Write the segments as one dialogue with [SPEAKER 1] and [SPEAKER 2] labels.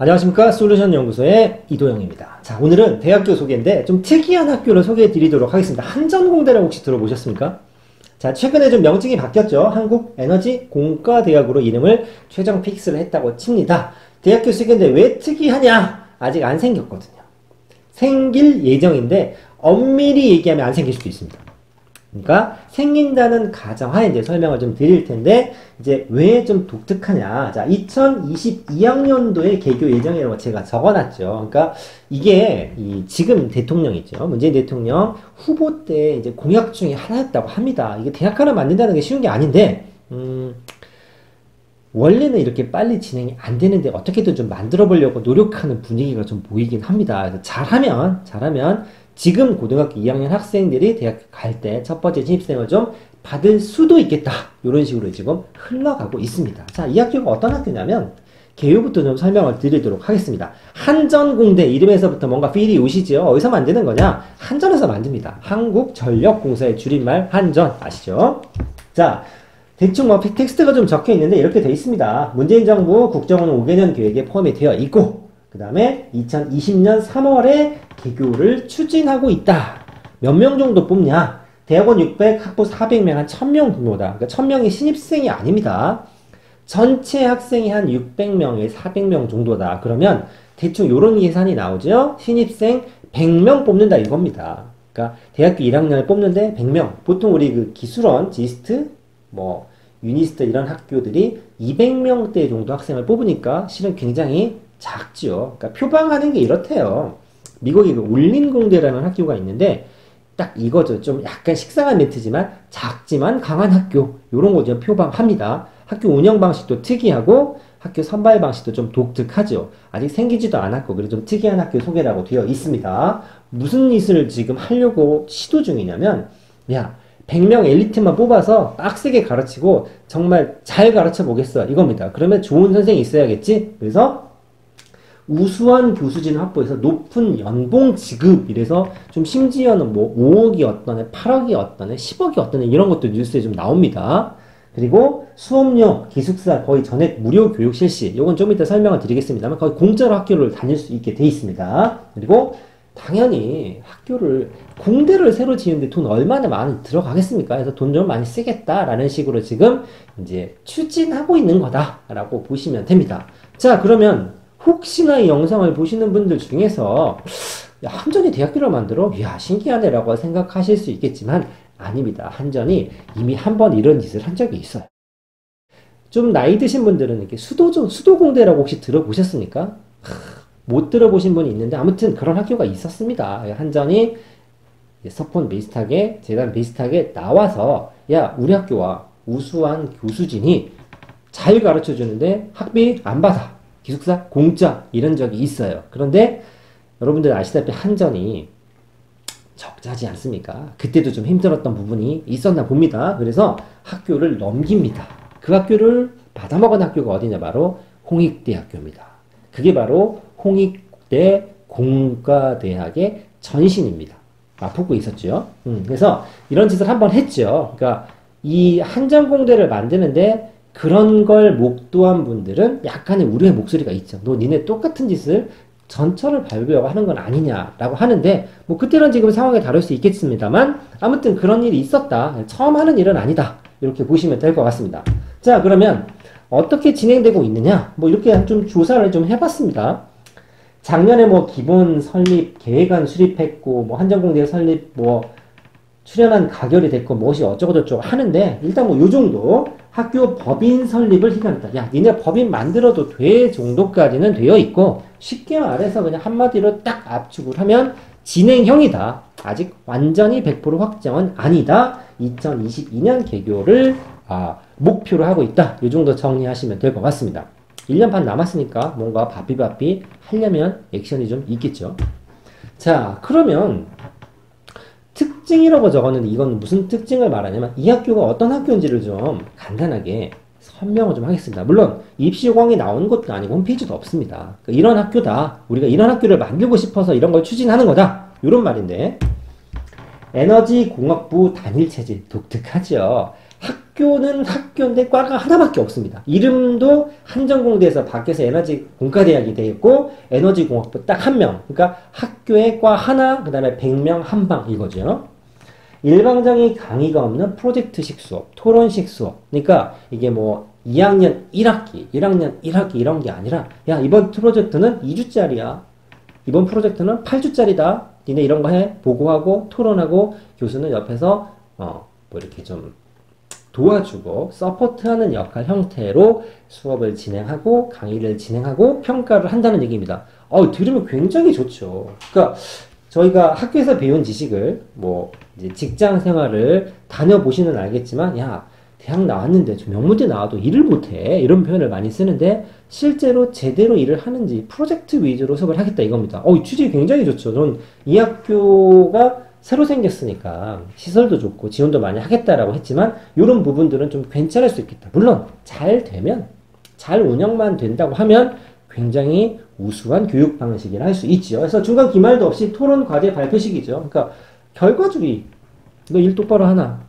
[SPEAKER 1] 안녕하십니까. 솔루션 연구소의 이도영입니다. 자, 오늘은 대학교 소개인데 좀 특이한 학교를 소개해 드리도록 하겠습니다. 한전공대라고 혹시 들어보셨습니까? 자, 최근에 좀 명칭이 바뀌었죠. 한국에너지공과대학으로 이름을 최종 픽스를 했다고 칩니다. 대학교 소개인데 왜 특이하냐? 아직 안 생겼거든요. 생길 예정인데 엄밀히 얘기하면 안 생길 수도 있습니다. 그러니까 생긴다는 가정하에 이제 설명을 좀 드릴 텐데, 이제 왜 좀 독특하냐. 자, 2022학년도에 개교 예정이라고 제가 적어놨죠. 그러니까 이게 지금 대통령이죠. 문재인 대통령 후보 때 이제 공약 중에 하나였다고 합니다. 이게 대학 하나 만든다는 게 쉬운 게 아닌데, 원래는 이렇게 빨리 진행이 안 되는데 어떻게든 좀 만들어 보려고 노력하는 분위기가 좀 보이긴 합니다. 그래서 잘하면 지금 고등학교 2학년 학생들이 대학교 갈 때 첫 번째 신입생을 좀 받을 수도 있겠다. 이런 식으로 지금 흘러가고 있습니다. 자, 이 학교가 어떤 학교냐면 개요부터 좀 설명을 드리도록 하겠습니다. 한전공대 이름에서부터 뭔가 필이 오시죠? 어디서 만드는 거냐? 한전에서 만듭니다. 한국전력공사의 줄임말 한전 아시죠? 자, 대충 뭐 텍스트가 좀 적혀 있는데 이렇게 되어 있습니다. 문재인 정부 국정원 5개년 계획에 포함이 되어 있고, 그 다음에 2020년 3월에 개교를 추진하고 있다. 몇 명 정도 뽑냐? 대학원 600, 학부 400명, 한 1000명 정도다. 그러니까 1000명이 신입생이 아닙니다. 전체 학생이 한 600명에 400명 정도다. 그러면 대충 이런 예산이 나오죠? 신입생 100명 뽑는다 이겁니다. 그러니까 대학교 1학년을 뽑는데 100명. 보통 우리 그 기술원, 지스트, 뭐 유니스트 이런 학교들이 200명대 정도 학생을 뽑으니까 실은 굉장히 작죠. 그러니까 표방하는 게 이렇대요. 미국에 그 울린공대라는 학교가 있는데 딱 이거죠. 좀 약간 식상한 멘트지만 작지만 강한 학교, 요런 거 좀 표방합니다. 학교 운영 방식도 특이하고 학교 선발 방식도 좀 독특하죠. 아직 생기지도 않았고 그래서 좀 특이한 학교 소개라고 되어 있습니다. 무슨 짓을 지금 하려고 시도 중이냐면, 야 100명 엘리트만 뽑아서 빡세게 가르치고 정말 잘 가르쳐 보겠어 이겁니다. 그러면 좋은 선생이 있어야겠지. 그래서 우수한 교수진 확보해서 높은 연봉 지급, 이래서 좀 심지어는 뭐 5억이 어떠네, 8억이 어떠네, 10억이 어떠네 이런 것도 뉴스에 좀 나옵니다. 그리고 수업료, 기숙사 거의 전액 무료 교육 실시, 이건 좀 이따 설명을 드리겠습니다만 거의 공짜로 학교를 다닐 수 있게 돼 있습니다. 그리고 당연히 학교를, 공대를 새로 지는데 돈 얼마나 많이 들어가겠습니까? 그래서 돈 좀 많이 쓰겠다라는 식으로 지금 이제 추진하고 있는 거다라고 보시면 됩니다. 자, 그러면 혹시나 이 영상을 보시는 분들 중에서 야, 한전이 대학교를 만들어? 이야, 신기하네 라고 생각하실 수 있겠지만 아닙니다. 한전이 이미 한 번 이런 짓을 한 적이 있어요. 좀 나이 드신 분들은 이렇게 수도공대라고 혹시 들어보셨습니까? 못 들어보신 분이 있는데 아무튼 그런 학교가 있었습니다. 한전이 서폰 비슷하게, 재단 비슷하게 나와서 야, 우리 학교와 우수한 교수진이 잘 가르쳐 주는데 학비 안 받아. 기숙사 공짜 이런 적이 있어요. 그런데 여러분들 아시다시피 한전이 적자지 않습니까? 그때도 좀 힘들었던 부분이 있었나 봅니다. 그래서 학교를 넘깁니다. 그 학교를 받아먹은 학교가 어디냐? 바로 홍익대학교입니다. 그게 바로 홍익대 공과대학의 전신입니다. 마포구에 있었죠. 그래서 이런 짓을 한번 했죠. 그러니까 이 한전공대를 만드는데 그런 걸 목도한 분들은 약간의 우려의 목소리가 있죠. 너 니네 똑같은 짓을 전철을 밟으려고 하는 건 아니냐라고 하는데, 뭐 그때는 지금 상황에 다를 수 있겠습니다만 아무튼 그런 일이 있었다. 처음 하는 일은 아니다. 이렇게 보시면 될 것 같습니다. 자, 그러면 어떻게 진행되고 있느냐? 뭐 이렇게 좀 조사를 좀 해봤습니다. 작년에 뭐 기본 설립 계획안 수립했고, 뭐 한전공대 설립 뭐 출연한 가결이 됐고 무엇이 어쩌고저쩌고 하는데, 일단 뭐 요 정도 학교 법인 설립을 희망했다. 야, 니네 법인 만들어도 돼 정도까지는 되어 있고, 쉽게 말해서 그냥 한마디로 딱 압축을 하면 진행형이다. 아직 완전히 100% 확정은 아니다. 2022년 개교를 목표로 하고 있다. 이 정도 정리하시면 될 것 같습니다. 1년 반 남았으니까 뭔가 바삐바삐 하려면 액션이 좀 있겠죠. 자, 그러면 특징이라고 적었는데 이건 무슨 특징을 말하냐면 이 학교가 어떤 학교인지를 좀 간단하게 설명을 좀 하겠습니다. 물론 입시 요강이 나오는 것도 아니고 홈페이지도 없습니다. 그러니까 이런 학교다. 우리가 이런 학교를 만들고 싶어서 이런 걸 추진하는 거다. 이런 말인데, 에너지공학부 단일체제 독특하죠. 학교는 학교인데 과가 하나밖에 없습니다. 이름도 한전공대에서 밖에서 에너지 공과대학이 되어 있고 에너지공학부 딱 한 명. 그러니까 학교에 과 하나, 그 다음에 100명 한 방 이거죠. 일방적인 강의가 없는 프로젝트식 수업, 토론식 수업. 그러니까 이게 뭐 2학년 1학기, 1학년 1학기 이런 게 아니라 야 이번 프로젝트는 2주짜리야. 이번 프로젝트는 8주짜리다. 니네 이런 거 해. 보고하고 토론하고 교수는 옆에서 뭐 이렇게 좀 도와주고 서포트하는 역할 형태로 수업을 진행하고 강의를 진행하고 평가를 한다는 얘기입니다. 들으면 굉장히 좋죠. 그러니까 저희가 학교에서 배운 지식을 뭐 이제 직장 생활을 다녀보시는 알겠지만 야 대학 나왔는데 좀 명문대 나와도 일을 못해 이런 표현을 많이 쓰는데 실제로 제대로 일을 하는지 프로젝트 위주로 수업을 하겠다 이겁니다. 이 취지 굉장히 좋죠. 저는 이 학교가 새로 생겼으니까 시설도 좋고 지원도 많이 하겠다라고 했지만 이런 부분들은 좀 괜찮을 수 있겠다. 물론 잘 되면 잘 운영만 된다고 하면 굉장히 우수한 교육 방식이라 할 수 있죠. 그래서 중간 기말도 없이 토론 과제 발표식이죠. 그러니까 결과주의. 너 일 똑바로 하나?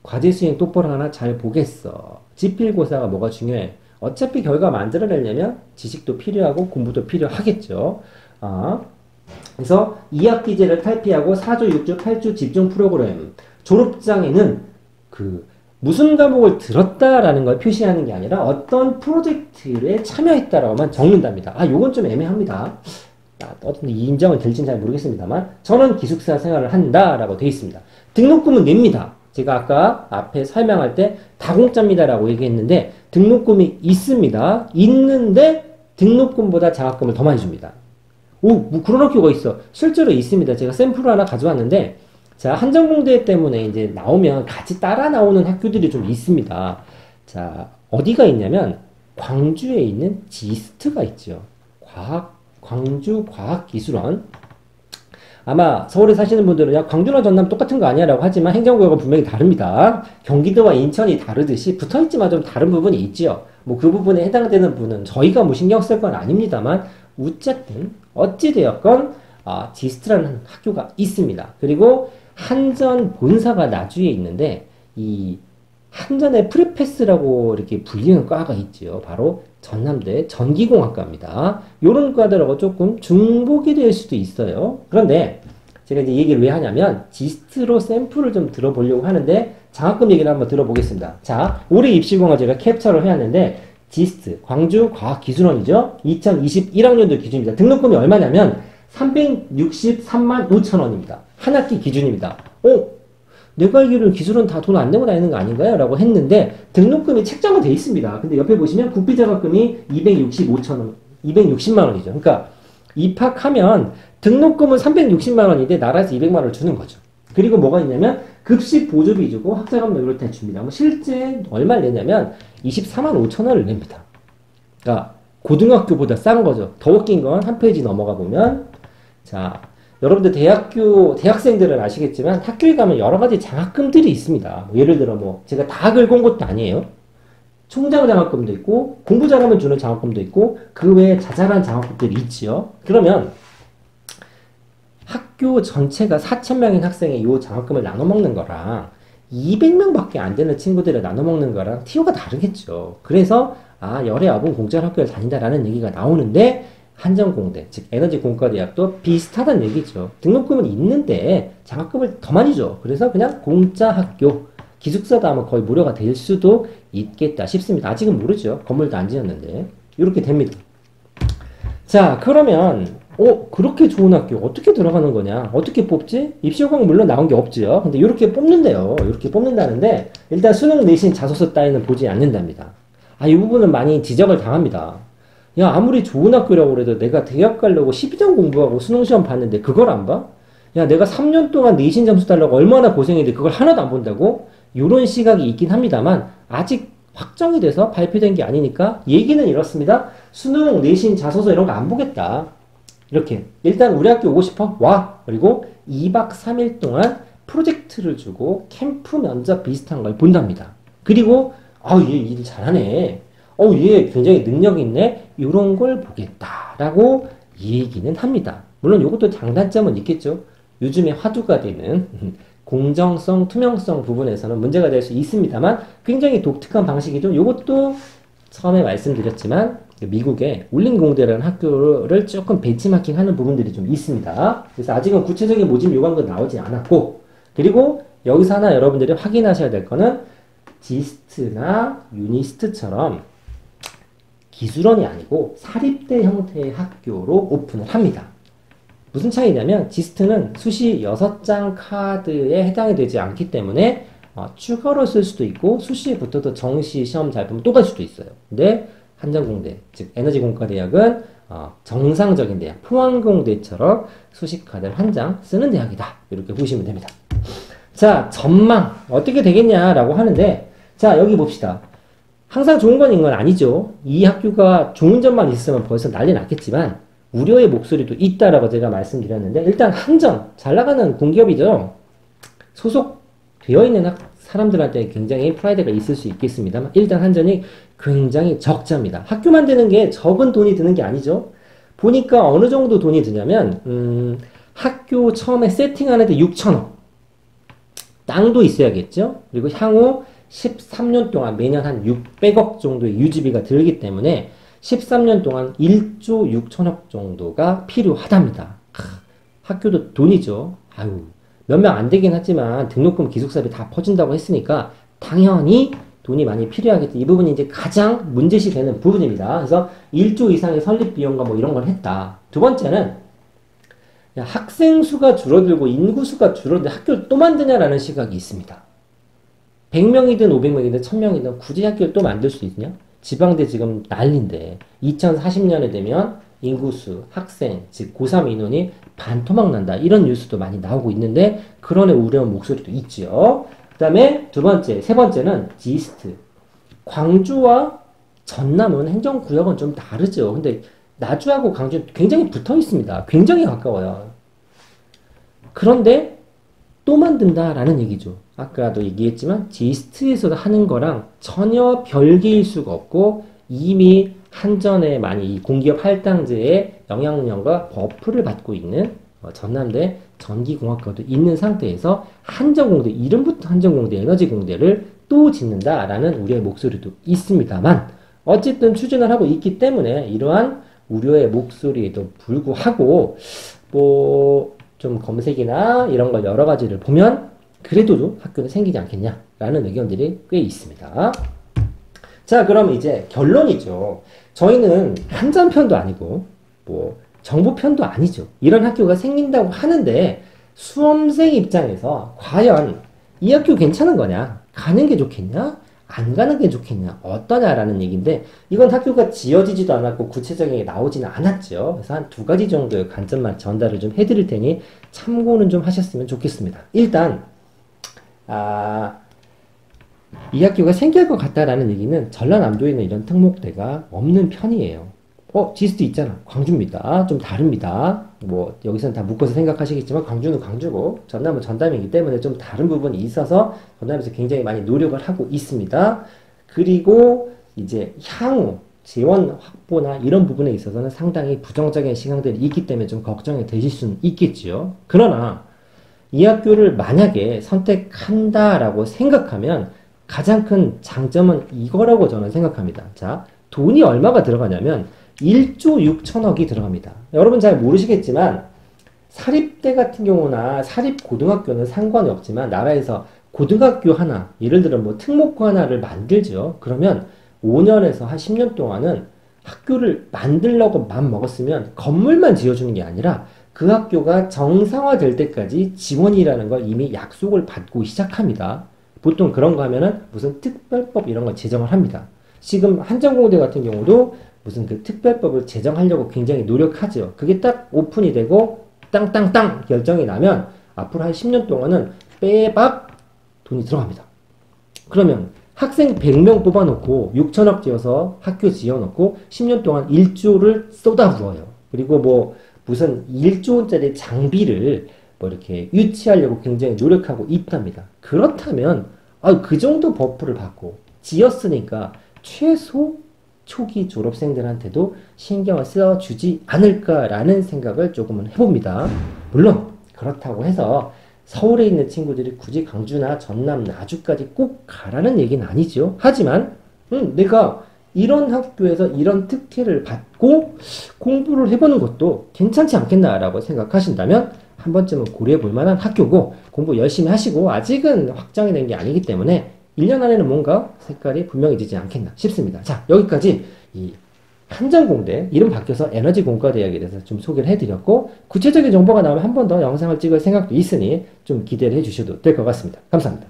[SPEAKER 1] 과제 수행 똑바로 하나? 잘 보겠어. 지필고사가 뭐가 중요해? 어차피 결과 만들어내려면 지식도 필요하고 공부도 필요하겠죠. 그래서 2학기제를 탈피하고 4주, 6주, 8주 집중 프로그램. 졸업장에는 무슨 과목을 들었다라는 걸 표시하는 게 아니라 어떤 프로젝트에 참여했다라고만 적는답니다. 요건 좀 애매합니다. 어떤 이 인정은 될지는 잘 모르겠습니다만 저는 기숙사 생활을 한다라고 되어 있습니다. 등록금은 냅니다. 제가 아까 앞에 설명할 때 다 공짜입니다라고 얘기했는데 등록금이 있습니다. 있는데 등록금보다 장학금을 더 많이 줍니다. 뭐 그런 학교가 있어. 실제로 있습니다. 제가 샘플을 하나 가져왔는데 자, 한전공대 때문에 이제 나오면 같이 따라 나오는 학교들이 좀 있습니다. 자, 어디가 있냐면 광주에 있는 지스트가 있죠. 광주과학기술원. 아마 서울에 사시는 분들은 야 광주나 전남 똑같은 거 아니야 라고 하지만 행정구역은 분명히 다릅니다. 경기도와 인천이 다르듯이 붙어있지만 좀 다른 부분이 있지요. 뭐 그 부분에 해당되는 분은 저희가 뭐 신경 쓸 건 아닙니다만 어쨌든 어찌되었건 지스트라는 학교가 있습니다. 그리고 한전 본사가 나주에 있는데 이 한전의 프리패스라고 이렇게 불리는 과가 있죠. 바로 전남대 전기공학과입니다. 요런 과들하고 조금 중복이 될 수도 있어요. 그런데 제가 이제 얘기를 왜 하냐면 지스트로 샘플을 좀 들어보려고 하는데 장학금 얘기를 한번 들어보겠습니다. 자, 올해 입시공학 제가 캡처를 해왔는데 지스트 광주과학기술원이죠. 2021학년도 기준입니다. 등록금이 얼마냐면 363만 5천 원입니다. 한 학기 기준입니다. 내가 알기로는 기술은 다 돈 안 내고 다니는 거 아닌가요? 라고 했는데 등록금이 책정은 돼 있습니다. 근데 옆에 보시면 국비자격금이 260만 원이죠. 그러니까 입학하면 등록금은 360만 원인데 나라에서 200만 원을 주는 거죠. 그리고 뭐가 있냐면 급식 보조비 주고 학자금 이럴 때 줍니다. 실제 얼마를 내냐면 24만 5천 원을 냅니다. 그러니까 고등학교보다 싼 거죠. 더 웃긴 건 한 페이지 넘어가 보면 자, 여러분들 대학생들은 아시겠지만 학교에 가면 여러 가지 장학금들이 있습니다. 뭐 예를 들어 제가 다 긁은 것도 아니에요. 총장 장학금도 있고 공부 잘하면 주는 장학금도 있고 그 외에 자잘한 장학금들이 있지요. 그러면 학교 전체가 4,000명인 학생의 이 장학금을 나눠 먹는 거랑 200명밖에 안 되는 친구들을 나눠 먹는 거랑 티오가 다르겠죠. 그래서 열의 아분 공짜로 학교를 다닌다라는 얘기가 나오는데 한전공대, 즉 에너지공과대학도 비슷하다는 얘기죠. 등록금은 있는데 장학금을 더 많이 줘. 그래서 그냥 공짜 학교, 기숙사도 아마 거의 무료가 될 수도 있겠다 싶습니다. 아직은 모르죠. 건물도 안 지었는데. 이렇게 됩니다. 자, 그러면 그렇게 좋은 학교 어떻게 들어가는 거냐? 어떻게 뽑지? 입시요강 물론 나온 게 없죠. 근데 이렇게 뽑는데요. 이렇게 뽑는다는데 일단 수능 내신 자소서 따위는 보지 않는답니다. 이 부분은 많이 지적을 당합니다. 야, 아무리 좋은 학교라고 그래도 내가 대학 가려고 12년 공부하고 수능시험 봤는데 그걸 안 봐? 야, 내가 3년 동안 내신 점수 따려고 얼마나 고생했는데 그걸 하나도 안 본다고? 이런 시각이 있긴 합니다만 아직 확정이 돼서 발표된 게 아니니까 얘기는 이렇습니다. 수능, 내신, 자소서 이런 거 안 보겠다. 이렇게 일단 우리 학교 오고 싶어? 와! 그리고 2박 3일 동안 프로젝트를 주고 캠프 면접 비슷한 걸 본답니다. 그리고 얘 일 잘하네. 얘 굉장히 능력 있네. 이런 걸 보겠다라고 얘기는 합니다. 물론 이것도 장단점은 있겠죠. 요즘에 화두가 되는 공정성, 투명성 부분에서는 문제가 될 수 있습니다만 굉장히 독특한 방식이죠. 이것도 처음에 말씀드렸지만 미국의 울린공대라는 학교를 조금 벤치마킹하는 부분들이 좀 있습니다. 그래서 아직은 구체적인 모집 요강도 나오지 않았고, 그리고 여기서 하나 여러분들이 확인하셔야 될 거는 지스트나 유니스트처럼 기술원이 아니고 사립대 형태의 학교로 오픈을 합니다. 무슨 차이냐면 지스트는 수시 6장 카드에 해당이 되지 않기 때문에 추가로 쓸 수도 있고 수시에 붙어도 정시 시험 잘 보면 또 갈 수도 있어요. 근데 한전공대, 즉 에너지공과대학은 정상적인 대학, 포항공대처럼 수시 카드를 한 장 쓰는 대학이다. 이렇게 보시면 됩니다. 자, 전망 어떻게 되겠냐라고 하는데, 자, 여기 봅시다. 항상 좋은 건 아니죠. 이 학교가 좋은 점만 있으면 벌써 난리 났겠지만 우려의 목소리도 있다라고 제가 말씀드렸는데, 일단 한전 잘 나가는 공기업이죠. 소속되어 있는 사람들한테 굉장히 프라이드가 있을 수 있겠습니다만, 일단 한전이 굉장히 적자입니다. 학교 만드는 게 적은 돈이 드는 게 아니죠. 보니까 어느 정도 돈이 드냐면 학교 처음에 세팅하는데 6천억, 땅도 있어야겠죠. 그리고 향후 13년 동안 매년 한 600억 정도의 유지비가 들기 때문에 13년 동안 1조 6천억 정도가 필요하답니다. 학교도 돈이죠. 아유, 몇 명 안 되긴 하지만 등록금 기숙사비 다 퍼진다고 했으니까 당연히 돈이 많이 필요하겠죠. 이 부분이 이제 가장 문제시 되는 부분입니다. 그래서 1조 이상의 설립 비용과 뭐 이런 걸 했다. 두 번째는 학생 수가 줄어들고 인구 수가 줄어드는데 학교를 또 만드냐라는 시각이 있습니다. 100명이든 500명이든 1000명이든 굳이 학교를 또 만들 수 있냐? 지방대 지금 난리인데 2040년에 되면 인구수, 학생, 즉 고3 인원이 반토막 난다. 이런 뉴스도 많이 나오고 있는데 그런 우려한 목소리도 있죠. 그 다음에 세 번째는 지스트. 광주와 전남은 행정구역은 좀 다르죠. 근데 나주하고 광주는 굉장히 붙어 있습니다. 굉장히 가까워요. 그런데 또 만든다라는 얘기죠. 아까도 얘기했지만 지스트에서도 하는 거랑 전혀 별개일 수가 없고 이미 한전에 많이 이 공기업 할당제의 영향력과 버프를 받고 있는 전남대 전기공학과도 있는 상태에서 한전공대, 이름부터 한전공대, 에너지공대를 또 짓는다라는 우려의 목소리도 있습니다만 어쨌든 추진을 하고 있기 때문에 이러한 우려의 목소리에도 불구하고 뭐 좀 검색이나 이런 걸 여러 가지를 보면 그래도 학교는 생기지 않겠냐라는 의견들이 꽤 있습니다. 자, 그럼 이제 결론이죠. 저희는 한전 편도 아니고 뭐 정부 편도 아니죠. 이런 학교가 생긴다고 하는데 수험생 입장에서 과연 이 학교 괜찮은 거냐? 가는 게 좋겠냐? 안 가는 게 좋겠냐? 어떠냐라는 얘기인데 이건 학교가 지어지지도 않았고 구체적인 게 나오지는 않았죠. 그래서 한 두 가지 정도의 관점만 전달을 좀 해드릴 테니 참고는 좀 하셨으면 좋겠습니다. 일단 이 학교가 생길 것 같다라는 얘기는 전라남도에 있는 이런 특목대가 없는 편이에요. 지스트 있잖아. 광주입니다. 좀 다릅니다. 뭐 여기서는 다 묶어서 생각하시겠지만 광주는 광주고 전남은 전남이기 때문에 좀 다른 부분이 있어서 전남에서 굉장히 많이 노력을 하고 있습니다. 그리고 이제 향후 재원 확보나 이런 부분에 있어서는 상당히 부정적인 시각들이 있기 때문에 좀 걱정이 되실 수는 있겠지요. 그러나 이 학교를 만약에 선택한다라고 생각하면 가장 큰 장점은 이거라고 저는 생각합니다. 자, 돈이 얼마가 들어가냐면 1조 6천억이 들어갑니다. 여러분 잘 모르시겠지만 사립대 같은 경우나 사립고등학교는 상관이 없지만 나라에서 고등학교 하나, 예를 들어 뭐 특목고 하나를 만들죠. 그러면 5년에서 한 10년 동안은 학교를 만들려고 맘 먹었으면 건물만 지어주는 게 아니라 그 학교가 정상화될 때까지 지원이라는 걸 이미 약속을 받고 시작합니다. 보통 그런 거 하면은 무슨 특별법 이런 걸 제정을 합니다. 지금 한전공대 같은 경우도 무슨 그 특별법을 제정하려고 굉장히 노력하죠. 그게 딱 오픈이 되고 땅땅땅 결정이 나면 앞으로 한 10년 동안은 빼박 돈이 들어갑니다. 그러면 학생 100명 뽑아놓고 6천억 지어서 학교 지어놓고 10년 동안 1조를 쏟아부어요. 그리고 뭐 무슨 1조 원짜리 장비를 뭐 이렇게 유치하려고 굉장히 노력하고 있답니다. 그렇다면 그 정도 버프를 받고 지었으니까 최소 초기 졸업생들한테도 신경을 써주지 않을까라는 생각을 조금은 해봅니다. 물론 그렇다고 해서 서울에 있는 친구들이 굳이 광주나 전남, 나주까지 꼭 가라는 얘기는 아니죠. 하지만 내가 이런 학교에서 이런 특혜를 받고 공부를 해보는 것도 괜찮지 않겠나라고 생각하신다면 한 번쯤은 고려해 볼 만한 학교고 공부 열심히 하시고 아직은 확정이 된 게 아니기 때문에 1년 안에는 뭔가 색깔이 분명해지지 않겠나 싶습니다. 자, 여기까지 이 한전공대 이름 바뀌어서 에너지공과대학에 대해서 좀 소개를 해드렸고 구체적인 정보가 나오면 한 번 더 영상을 찍을 생각도 있으니 좀 기대를 해주셔도 될 것 같습니다. 감사합니다.